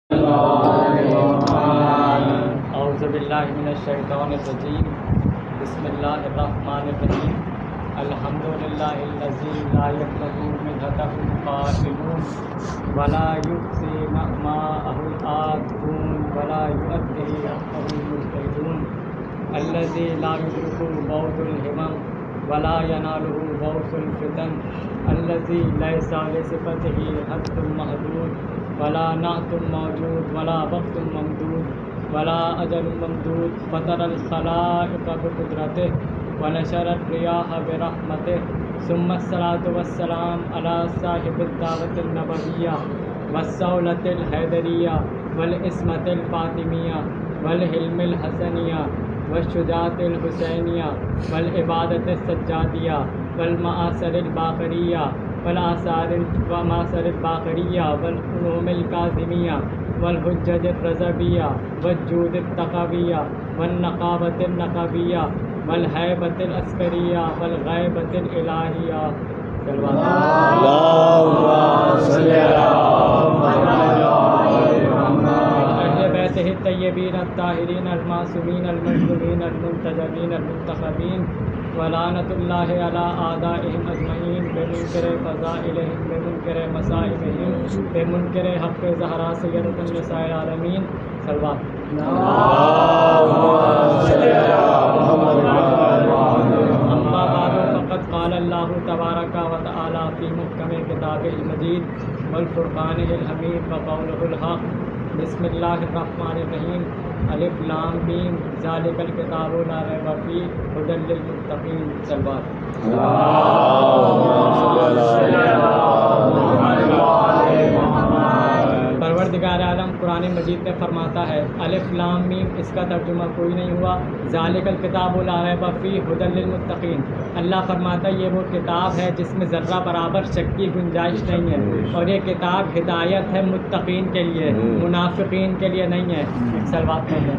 اعوذ باللہ من الشیطان الرجیم بسم اللہ الرحمن الرحیم الحمدللہ الذی لا یبلغ منہتہ القائلون ولا یحصی مأماءہ العادون ولا یؤدی حقہ المجتہدون الذی لا یدرکہ بعد الہمم ولا ینالہ بعد الفتن الذی لیس لصفتہ حد محدود ولا نعت موجود ولا وقت ممدود ولا اجل ممدود فطر الخلائق بقدرته ونشر الرياح برحمته ثم الصلاة والسلام على صاحب الدعوة النبوية والصولة الحیدریہ والعصمة الفاطمیہ والحلم الحسنیہ والشجاعة الحسینیہ والعبادة السجادیہ والمآثر الباقریہ والآثار الباقریہ والعلوم الکاظمیہ والحجج الرضویہ والجود التقویہ والنقابۃ النقویہ والہیبۃ العسکریہ والغیبۃ الالہیہ۔ اللہم صلی علی اہل بیتہ الطیبین الطاہرین المعصومین المظلومین المنتجبین المنتخبین ولعنۃ اللہ علی اعدائہم اجمعین بمنکر فضائلہم بمنکر مصائبہم بمنکر حق زہرا سیدۃ النساء العالمین۔ صلوات۔ اما بعد فقد قال اللہ تبارک و تعالی فی محکم کتابہ المجید والفرقان الحمید وقولہ الحق۔ بسم اللہ الرحمن الرحیم۔ الف لام میم ذالک الکتاب لا ریب فیہ ھدی للمتقین۔ صلوات۔ پروردگار عالم قرآن مجید میں فرماتا ہے الف لام میم، اس کا ترجمہ کوئی نہیں ہوا، ذالک الکتاب لا ریب فیہ ھدی للمتقین۔ اللہ فرماتا ہے یہ وہ کتاب ہے جس میں ذرہ برابر شک کی گنجائش نہیں ہے، اور یہ کتاب ہدایت ہے متقین کے لیے، منافقین کے لیے نہیں ہے۔ صلوات پڑھیں۔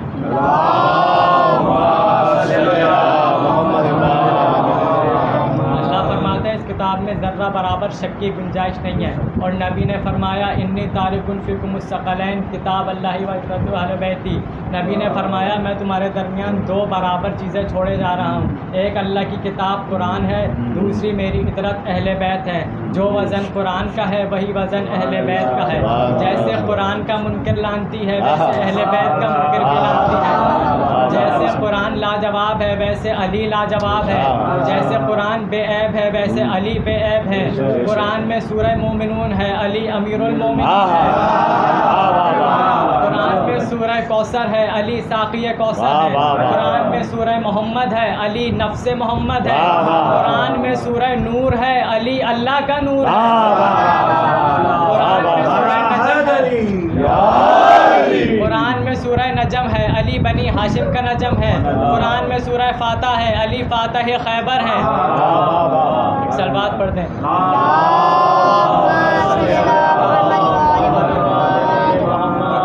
اللہ فرماتا ہے اس کتاب میں ذرہ برابر شک کی گنجائش نہیں ہے، اور نبی نے فرمایا انی تارک فیکم الثقلین کتاب اللہ و عترۃ اہل بیتی۔ نبی نے فرمایا میں تمہارے درمیان دو برابر چیزیں چھوڑے جا رہا ہوں، ایک اللہ کی کتاب قرآن ہے، دوسری میری عترت اہل بیت ہے۔ جو وزن قرآن کا ہے وہی وزن اہل بیت کا ہے۔ جیسے قرآن کا منکر لانتی ہے ویسے اہل بیت کا منکر بھی لانتی ہے۔ جیسے قرآن لاجواب ہے ویسے علی لاجواب ہے۔ جیسے قرآن بے عیب ہے ویسے علی بے عیب ہے۔ قرآن میں سورہ مومنون ہے، علی امیر المومنین ہے۔ قرآن میں سورہ کوثر ہے، علی ساقی کوثر ہے۔ قرآن میں سورہ محمد ہے، علی نفس محمد ہے۔ قرآن میں سورہ نور ہے، علی اللہ کا نور ہے۔ قرآن میں سورہ نجم ہے، علی بنی ہاشم کا نجم ہے۔ قرآن میں سورہ فاتح ہے، علی فاتح خیبر ہے۔ صلوات پڑھتے ہیں۔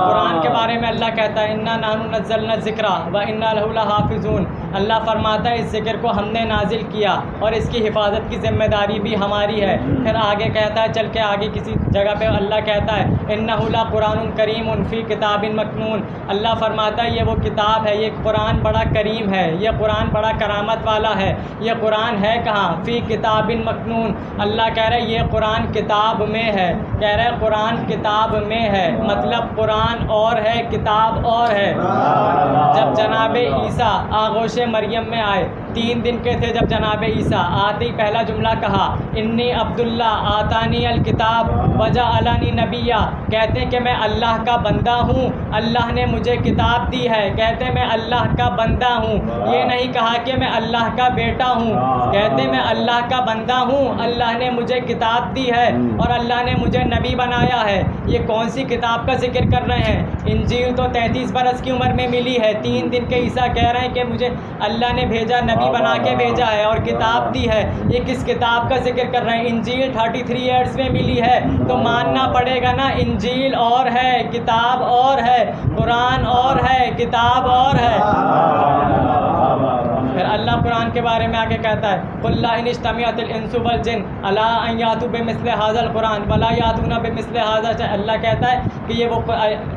قرآن کے بارے میں اللہ کہتا ہے انا نحن نزلنا الذکر و انا لہ لحافظون۔ اللہ فرماتا ہے اس ذکر کو ہم نے نازل کیا اور اس کی حفاظت کی ذمہ داری بھی ہماری ہے۔ پھر آگے کہتا ہے، چل کے آگے کسی جگہ پہ اللہ کہتا ہے انہ لقرآن کریم فی کتاب مکنون۔ اللہ فرماتا ہے یہ وہ کتاب ہے، یہ قرآن بڑا کریم ہے، یہ قرآن بڑا کرامت والا ہے۔ یہ قرآن ہے کہاں؟ فی کتاب مکنون۔ اللہ کہہ رہے یہ قرآن کتاب میں ہے، کہہ رہے قرآن کتاب میں ہے، مطلب قرآن اور ہے کتاب اور ہے۔ جب جناب عیسیٰ آغوش مریم میں آئے، 3 دن کے تھے جب جناب عیسیٰ آتے ہی پہلا جملہ کہا انی عبداللہ آتانی الکتاب وجعلنی نبیہ۔ کہتے ہیں کہ میں اللہ کا بندہ ہوں، اللہ نے مجھے کتاب دی ہے۔ کہتے ہیں میں اللہ کا بندہ ہوں، یہ نہیں کہا کہ میں اللہ کا بیٹا ہوں۔ کہتے ہیں میں اللہ کا بندہ ہوں، اللہ نے مجھے کتاب دی ہے اور اللہ نے مجھے نبی بنایا ہے۔ یہ کون سی کتاب کا ذکر کر رہے ہیں؟ انجیل تو 33 برس کی عمر میں ملی ہے، 3 دن کے عیسیٰ کہہ رہے ہیں کہ مجھے اللہ نے بھیجا، نبی بنا کے بھیجا ہے اور کتاب دی ہے۔ یہ کس کتاب کا ذکر کر رہے ہیں؟ انجیل 33 ایئرس میں ملی ہے تو ماننا پڑے گا نا، انجیل اور ہے کتاب اور ہے، قرآن اور ہے کتاب اور ہے۔ پھر اللہ قرآن کے بارے میں آگے کہتا ہے قل لا ان اجتمعت الانس والجن علی ان یاتوا بمثل هذا القرآن ولا یاتون بمثل هذا. اللہ کہتا ہے کہ یہ وہ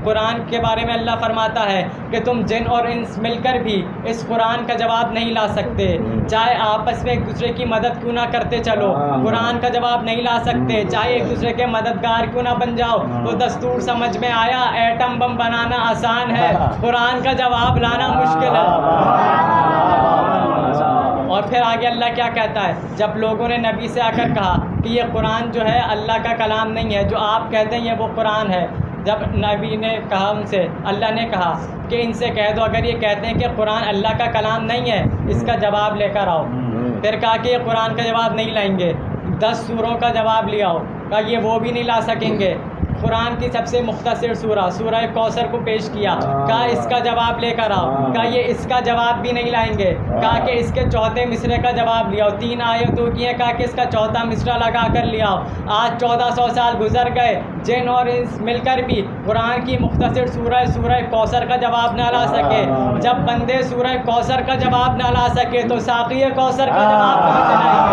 قرآن کے بارے میں اللہ فرماتا ہے کہ تم جن اور انس مل کر بھی اس قرآن کا جواب نہیں لا سکتے، چاہے آپس میں ایک دوسرے کی مدد کیوں نہ کرتے چلو، قرآن کا جواب نہیں لا سکتے، چاہے ایک دوسرے کے مددگار کیوں نہ بن جاؤ. تو دستور سمجھ میں آیا، ایٹم بم بنانا آسان ہے، قرآن کا جواب لانا مشکل ہے. اور پھر آگے اللہ کیا کہتا ہے، جب لوگوں نے نبی سے آ کر کہا کہ یہ قرآن جو ہے اللہ کا کلام نہیں ہے، جو آپ کہتے ہیں یہ وہ قرآن ہے، جب نبی نے کہا ان سے، اللہ نے کہا کہ ان سے کہہ دو اگر یہ کہتے ہیں کہ قرآن اللہ کا کلام نہیں ہے اس کا جواب لے کر آؤ. پھر کہا کہ یہ قرآن کا جواب نہیں لائیں گے، 10 سوروں کا جواب لے آؤ. کہا یہ وہ بھی نہیں لا سکیں گے. قرآن کی سب سے مختصر سورہ کوثر کو پیش کیا، کہا اس کا جواب لے کر آؤ. کہا یہ اس کا جواب بھی نہیں لائیں گے. کہا کہ اس کے چوتھے مصرے کا جواب لے آؤ. 3 آیتوں کی ہے، کہا کہ اس کا چوتھا مصرع لگا کر لے آؤ. آج 1400 سال گزر گئے، جن اور انس مل کر بھی قرآن کی مختصر سورہ کوثر کا جواب نہ لا سکے. جب بندے سورہ کوثر کا جواب نہ لا سکے تو ساقی کوثر کا جواب کہاں سے لائیں گے؟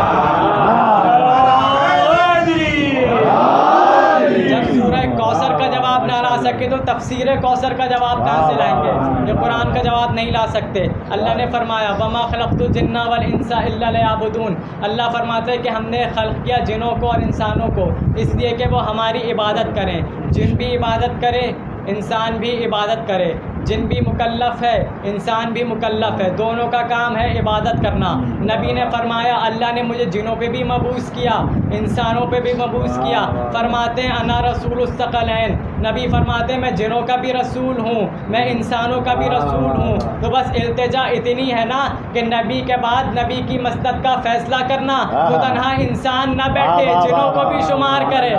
جب سورہ کوثر کا جواب نہ لا سکے تو تفسیر کوثر کا جواب کہاں سے لائیں گے؟ جو قرآن کا جواب نہیں لا سکتے. اللہ نے فرمایا وما خلقت الجن والانس الا لیعبدون. اللہ فرماتے ہیں کہ ہم نے خلق کیا جنوں کو اور انسانوں کو اس لیے کہ وہ ہماری عبادت کریں. جن بھی عبادت کرے انسان بھی عبادت کرے، جن بھی مکلف ہے انسان بھی مکلف ہے، دونوں کا کام ہے عبادت کرنا. نبی نے فرمایا اللہ نے مجھے جنوں پہ بھی مبعوث کیا انسانوں پہ بھی مبعوث کیا. فرماتے ہیں انا رسول الثقلین. نبی فرماتے ہیں میں جنوں کا بھی رسول ہوں، میں انسانوں کا بھی رسول ہوں. تو بس التجا اتنی ہے نا کہ نبی کے بعد نبی کی مسند کا فیصلہ کرنا تو تنہا انسان نہ بیٹھے، جنوں کو بھی شمار کرے.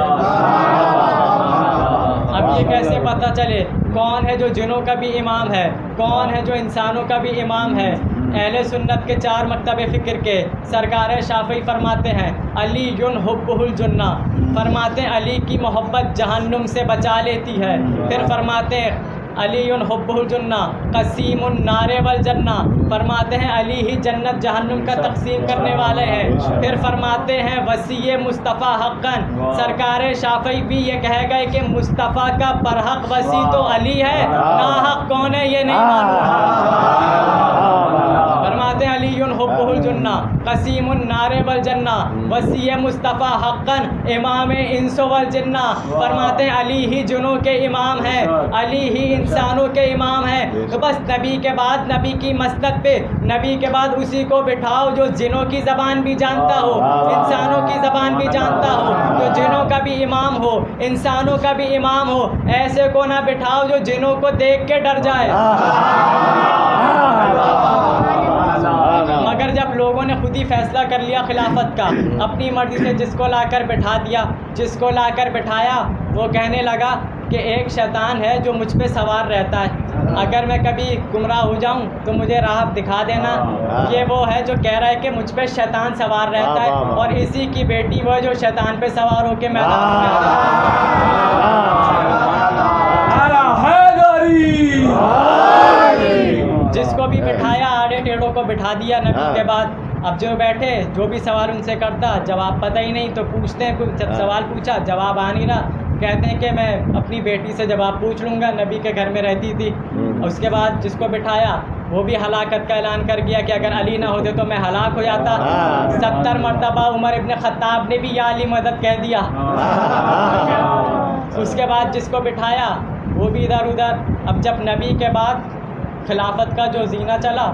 اب یہ کیسے پتہ چلے کون ہے جو جنوں کا بھی امام ہے، کون ہے جو انسانوں کا بھی امام ہے؟ اہل سنت کے 4 مکتب فکر کے سرکار شافعی فرماتے ہیں علی حبہ الجنہ. فرماتے ہیں علی کی محبت جہنم سے بچا لیتی ہے. پھر فرماتے ہیں علی حبہ الجنہ قسیم النار والجنہ. فرماتے ہیں علی ہی جنت جہنم کا تقسیم کرنے والے ہیں. پھر فرماتے ہیں وصی مصطفیٰ حقاً. سرکار شافعی بھی یہ کہہ گئے کہ مصطفیٰ کا برحق وصی تو علی ہے، ناحق کون ہے یہ نہیں معلوم. فرماتے ہیں علی حبہ الجنہ قسیم النار والجنہ وصی مصطفیٰ حقاً امام انس والجنہ. فرماتے ہیں علی ہی جنوں کے امام ہیں، علی ہی انسانوں کے امام ہیں. تو بس نبی کے بعد نبی کی مسند پہ نبی کے بعد اسی کو بٹھاؤ جو جنوں کی زبان بھی جانتا ہو انسانوں کی زبان بھی جانتا ہو، جو جنوں کا بھی امام ہو انسانوں کا بھی امام ہو. ایسے کو نہ بٹھاؤ جو جنوں کو دیکھ کے ڈر جائے. مگر جب لوگوں نے خود ہی فیصلہ کر لیا خلافت کا، اپنی مرضی سے جس کو لا کر بٹھا دیا، جس کو لا کر بٹھایا وہ کہنے لگا کہ ایک شیطان ہے جو مجھ پہ سوار رہتا ہے، اگر میں کبھی گمراہ ہو جاؤں تو مجھے راہ دکھا دینا. یہ وہ ہے جو کہہ رہا ہے کہ مجھ پہ شیطان سوار رہتا ہے، اور اسی کی بیٹی وہ ہے جو شیطان پہ سوار ہو کے میدان میں جس کو بھی بٹھایا آڑے ٹیڑھوں کو بٹھا دیا نبی کے بعد. اب جو بیٹھے جو بھی سوال ان سے کرتا جواب پتہ ہی نہیں، تو پوچھتے ہیں جب سوال پوچھا جواب آ نہیں رہا، کہتے ہیں کہ میں اپنی بیٹی سے جواب پوچھ لوں گا، نبی کے گھر میں رہتی تھی. اس کے بعد جس کو بٹھایا وہ بھی ہلاکت کا اعلان کر گیا کہ اگر علی نہ ہوتے تو میں ہلاک ہو جاتا. 70 مرتبہ عمر ابن خطاب نے بھی یا علی مدد کہہ دیا. اس کے بعد جس کو بٹھایا وہ بھی ادھر ادھر. اب جب نبی کے بعد خلافت کا جو زینہ چلا،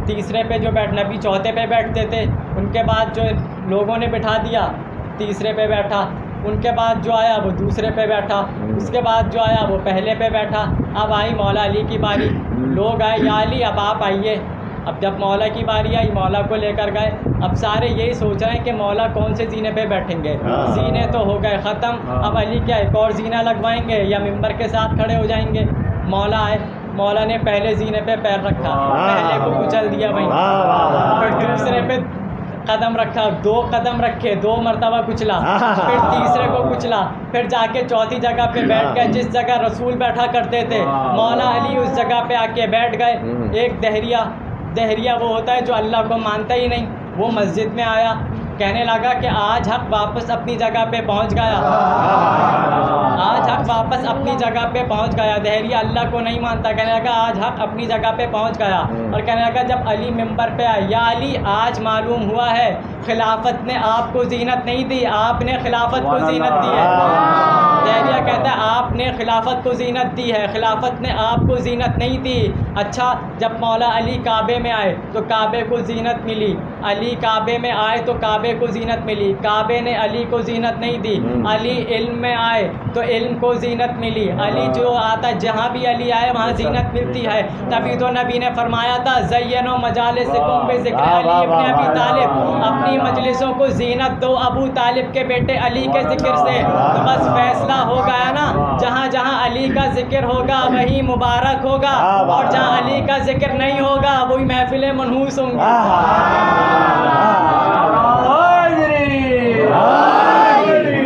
تیسرے پہ جو نبی چوتھے پہ بیٹھتے تھے، ان کے بعد جو لوگوں نے بٹھا دیا تیسرے پہ بیٹھا، ان کے بعد جو آیا وہ دوسرے پہ بیٹھا، اس کے بعد جو آیا وہ پہلے پہ بیٹھا. اب آئی مولا علی کی باری، لوگ آئے یا علی اب آپ آئیے. اب جب مولا کی باری آئی مولا کو لے کر گئے. اب سارے یہی سوچ رہے ہیں کہ مولا کون سے زینے پہ بیٹھیں گے، زینے تو ہو گئے ختم، اب علی کیا ایک اور زینہ لگوائیں گے یا ممبر کے ساتھ کھڑے ہو جائیں گے. مولا آئے، مولا نے پہلے زینے پہ پیر رکھا، پہلے کو کچل دیا وہیں، پھر دوسرے پہ قدم رکھا، 2 قدم رکھے، 2 مرتبہ کچلا، پھر تیسرے کو کچلا، پھر جا کے چوتھی جگہ پہ بیٹھ گئے جس جگہ رسول بیٹھا کرتے تھے. مولا علی اس جگہ پہ آ کے بیٹھ گئے. ایک دہریہ دہریہ وہ ہوتا ہے جو اللہ کو مانتا ہی نہیں. وہ مسجد میں آیا, کہنے لگا کہ آج حق واپس اپنی جگہ پہ پہنچ گیا, آج حق واپس اپنی جگہ پہ پہنچ گیا. دہریہ اللہ کو نہیں مانتا, کہنے لگا آج حق اپنی جگہ پہ پہنچ گیا. اور کہنے لگا جب علی ممبر پہ آیا, یا علی آج معلوم ہوا ہے خلافت نے آپ کو زینت نہیں دی, آپ نے خلافت کو زینت دی ہے. دہریہ کہتا ہے آپ نے خلافت کو زینت دی ہے, خلافت نے آپ کو زینت نہیں دی. اچھا, جب مولا علی کعبے میں آئے تو کعبے کو زینت ملی, علی کعبے میں آئے تو کعبے کو زینت ملی, کعبے نے علی کو زینت نہیں دی. علی علم میں آئے تو علم کو زینت ملی, علی جو آتا جہاں بھی علی آئے وہاں زینت ملتی ہے. تبھی تو نبی نے فرمایا تھا زینوا مجالسکم بذکر علی ابن ابی طالب, اپنی مجلسوں کو زینت دو ابو طالب کے بیٹے علی کے ذکر سے. تو بس فیصلہ ہو گیا نا, جہاں جہاں علی کا ذکر ہوگا وہی مبارک ہوگا, اور جہاں علی کا ذکر نہیں ہوگا وہی محفلیں منحوس ہوں گی.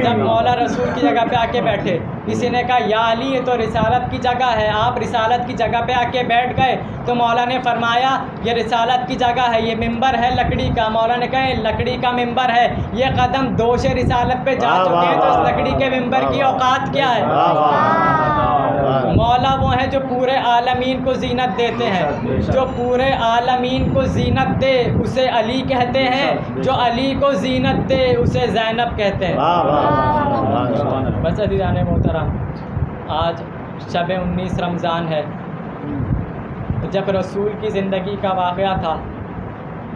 جب مولا رسول کی جگہ پہ آ کے بیٹھے, کسی نے کہا یا علی یہ تو رسالت کی جگہ ہے, آپ رسالت کی جگہ پہ آ کے بیٹھ گئے. تو مولا نے فرمایا یہ رسالت کی جگہ ہے, یہ ممبر ہے لکڑی کا. مولا نے کہا لکڑی کا ممبر ہے, یہ قدم دوش رسالت پہ جا چکے ہیں, تو اس لکڑی کے ممبر کی اوقات کیا ہے؟ مولا وہ ہیں جو پورے عالمین کو زینت دیتے ہیں, جو پورے عالمین کو زینت دے اسے علی کہتے ہیں, جو علی کو زینت دے اسے زینب کہتے ہیں. بس عزیزان محترم, آج شب 19 رمضان ہے. جب رسول کی زندگی کا واقعہ تھا,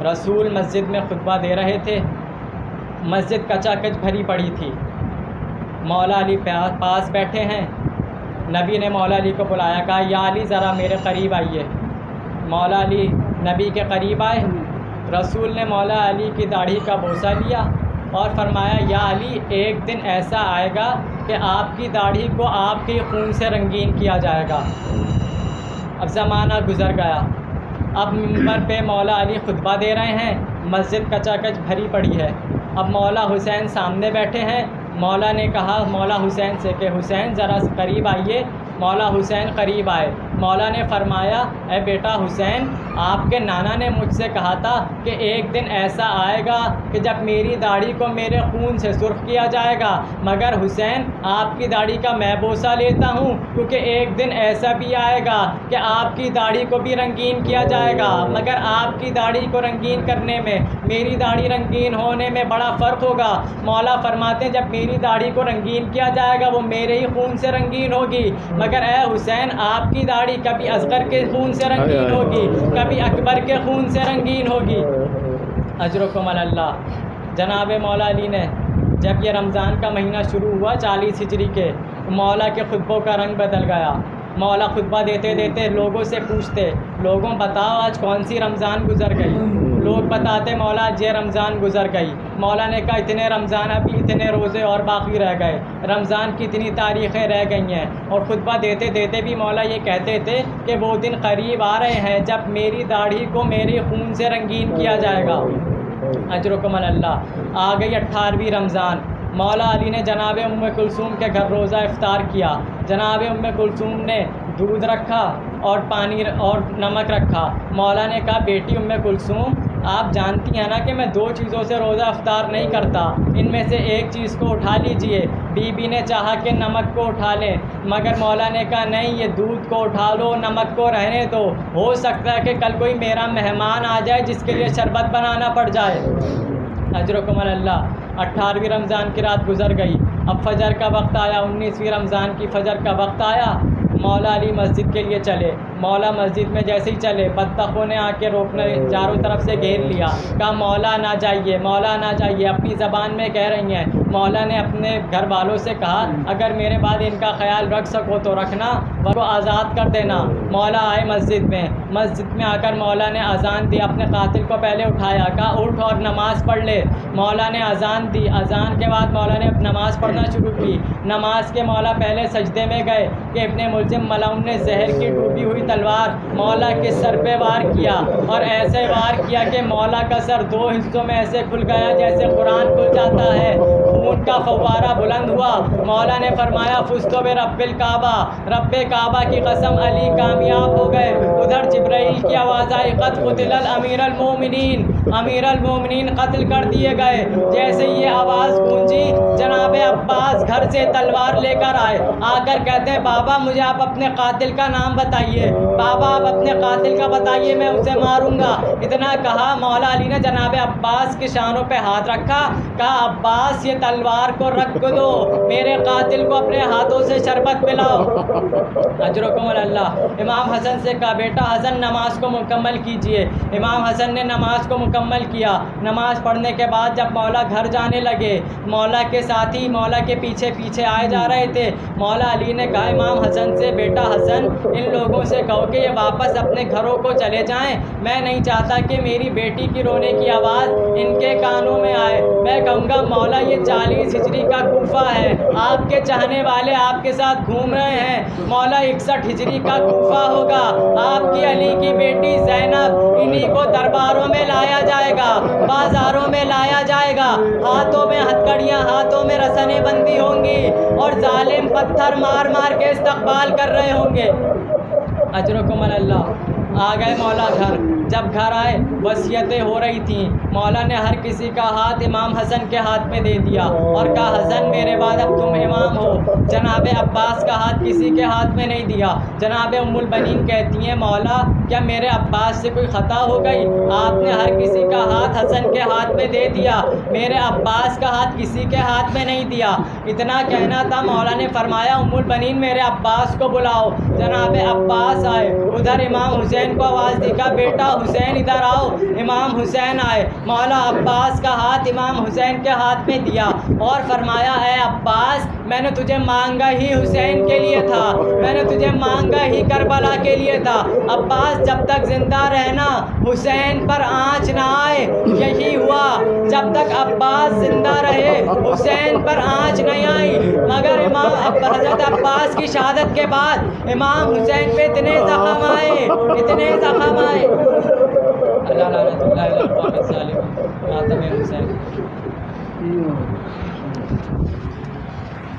رسول مسجد میں خطبہ دے رہے تھے, مسجد کچا کچ بھری پڑی تھی, مولا علی پاس بیٹھے ہیں. نبی نے مولا علی کو بلایا, کہا یا علی ذرا میرے قریب آئیے. مولا علی نبی کے قریب آئے. رسول نے مولا علی کی داڑھی کا بوسہ لیا اور فرمایا یا علی ایک دن ایسا آئے گا کہ آپ کی داڑھی کو آپ کے خون سے رنگین کیا جائے گا. اب زمانہ گزر گیا, اب ممبر پہ مولا علی خطبہ دے رہے ہیں, مسجد کچا کچ بھری پڑی ہے. اب مولا حسین سامنے بیٹھے ہیں. مولا نے کہا مولا حسین سے کہ حسین ذرا قریب آئیے. مولا حسین قریب آئے. مولا نے فرمایا اے بیٹا حسین, آپ کے نانا نے مجھ سے کہا تھا کہ ایک دن ایسا آئے گا کہ جب میری داڑھی کو میرے خون سے سرخ کیا جائے گا, مگر حسین آپ کی داڑھی کا میں بوسہ لیتا ہوں, کیونکہ ایک دن ایسا بھی آئے گا کہ آپ کی داڑھی کو بھی رنگین کیا جائے گا, مگر آپ کی داڑھی کو رنگین کرنے میں میری داڑھی رنگین ہونے میں بڑا فرق ہوگا. مولا فرماتے ہیں جب میری داڑھی کو رنگین کیا جائے گا وہ میرے ہی خون سے رنگین ہوگی, مگر اے حسین آپ کی داڑھی کبھی اصغر کے خون سے رنگین ہوگی, کبھی اکبر کے خون سے رنگین ہوگی. اجرکم اللہ. جناب مولا علی نے جب یہ رمضان کا مہینہ شروع ہوا 40 ہجری کے, مولا کے خطبوں کا رنگ بدل گیا. مولا خطبہ دیتے دیتے لوگوں سے پوچھتے, لوگوں بتاؤ آج کون سی رمضان گزر گئی. لوگ بتاتے مولا آج یہ رمضان گزر گئی. مولا نے کہا اتنے رمضان, ابھی اتنے روزے اور باقی رہ گئے, رمضان کی اتنی تاریخیں رہ گئی ہیں. اور خطبہ دیتے دیتے بھی مولا یہ کہتے تھے کہ وہ دن قریب آ رہے ہیں جب میری داڑھی کو میرے خون سے رنگین کیا جائے گا. اجرکم اللہ. آ گئی 18ویں رمضان. مولا علی نے جناب ام کلثوم کے گھر روزہ افطار کیا. جناب ام کلثوم نے دودھ رکھا اور پانی اور نمک رکھا. مولا نے کہا بیٹی ام کلثوم آپ جانتی ہیں نا کہ میں 2 چیزوں سے روزہ افطار نہیں کرتا, ان میں سے ایک چیز کو اٹھا لیجئے. بی بی نے چاہا کہ نمک کو اٹھا لیں, مگر مولا نے کہا نہیں یہ دودھ کو اٹھا لو, نمک کو رہنے دو, ہو سکتا ہے کہ کل کوئی میرا مہمان آ جائے جس کے لیے شربت بنانا پڑ جائے. اجرکم اللہ. 18ویں رمضان کی رات گزر گئی. اب فجر کا وقت آیا. 19ویں رمضان کی فجر کا وقت آیا. مولا علی مسجد کے لیے چلے. مولا مسجد میں جیسے ہی چلے بدبختوں نے آ کے روکنے چاروں طرف سے گھیر لیا. کہا مولا نہ جائیے, مولا نہ جائیے. اپنی زبان میں کہہ رہی ہیں. مولا نے اپنے گھر والوں سے کہا اگر میرے بعد ان کا خیال رکھ سکو تو رکھنا, وہ آزاد کر دینا. مولا آئے مسجد میں. مسجد میں آ کر مولا نے اذان دی. اپنے قاتل کو پہلے اٹھایا, کہا اٹھ اور نماز پڑھ لے. مولا نے اذان دی. اذان کے بعد مولا نے نماز پڑھنا شروع کی. نماز کے مولا پہلے سجدے میں گئے کہ ابن ملجم ملعون نے زہر کی ڈوبی ہوئی تلوار مولا کے سر پہ وار کیا اور ایسے وار کیا کہ مولا کا سر 2 حصوں میں ایسے کھل گیا جیسے قرآن کھل جاتا ہے، خون کا فوارہ بلند ہوا۔ مولا نے فرمایا فزتو برب الکعبہ، رب کعبہ کی قسم علی کامیاب ہو گئے۔ ادھر جبرائیل کی آواز آئی قد قتل الامیر المومنین، امیر المومنین قتل کر دیے گئے۔ جیسے یہ آواز گونجی جناب عباس گھر سے تلوار لے کر آئے، آ کر کہتے ہیں بابا مجھے آپ اپنے قاتل کا نام بتائیے، بابا آپ اپنے قاتل کا بتائیے میں اسے ماروں گا۔ اتنا کہا مولا علی نے جناب عباس کے شانوں پہ ہاتھ رکھا، کہا عباس یہ تلوار کو رکھ دو، میرے قاتل کو اپنے ہاتھوں سے شربت پلاؤ، اجرکم اللہ۔ امام حسن سے کہا بیٹا حسن نماز کو مکمل کیجئے۔ امام حسن نے نماز کو مکمل کیا۔ نماز پڑھنے کے بعد جب مولا گھر جانے لگے، مولا کے ساتھی مولا کے پیچھے پیچھے آئے جا رہے تھے۔ مولا علی نے کہا امام حسن سے بیٹا حسن ان لوگوں سے کہو کہ یہ واپس اپنے گھروں کو چلے جائیں، میں نہیں چاہتا کہ میری بیٹی کی رونے کی آواز ان کے کانوں میں آئے۔ میں کہوں گا مولا یہ 40 ہجری کا کوفہ ہے، آپ کے چاہنے والے آپ کے ساتھ گھوم رہے ہیں، مولا 61 ہجری کا کوفہ ہوگا، آپ کی علی کی بیٹی زینب انہی کو درباروں میں لایا جائے گا، بازاروں میں لایا جائے گا، ہاتھوں میں ہتھکڑیاں، ہاتھوں میں رسنیں بندی ہوں گی اور ظالم پتھر مار مار کے استقبال کر رہے ہوں گے۔ اجرکم اللہ۔ آ گئے مولا گھر۔ جب گھر آئے وصیتیں ہو رہی تھیں، مولا نے ہر کسی کا ہاتھ امام حسن کے ہاتھ میں دے دیا اور کہا حسن میرے بعد اب تم امام ہو۔ جناب عباس کا ہاتھ کسی کے ہاتھ میں نہیں دیا۔ جناب ام البنین کہتی ہیں مولا کیا میرے عباس سے کوئی خطا ہو گئی؟ آپ نے ہر کسی کا ہاتھ حسن کے ہاتھ میں دے دیا، میرے عباس کا ہاتھ کسی کے ہاتھ میں نہیں دیا۔ اتنا کہنا تھا مولا نے فرمایا ام البنین میرے عباس کو بلاؤ۔ جناب عباس آئے، ادھر امام حسین کو آواز دی کہا بیٹا حسین ادھر آؤ۔ امام حسین آئے، مولا عباس کا ہاتھ امام حسین کے ہاتھ میں دیا اور فرمایا اے عباس میں نے تجھے مانگا ہی حسین کے لیے تھا، میں نے تجھے مانگا ہی کربلا کے لیے تھا۔ عباس جب تک زندہ رہنا حسین پر آنچ نہ آئے، یہی ہوا جب تک عباس زندہ رہے حسین پر آنچ نہیں آئی، مگر امام حضرت عباس کی شہادت کے بعد امام حسین پہ اتنے زخم آئے، اتنے زخم آئے۔ اللہ لعنت اللہ علی القوم الظالمین، ماتم حسین۔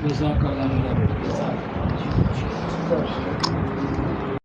جزاک اللہ خیر۔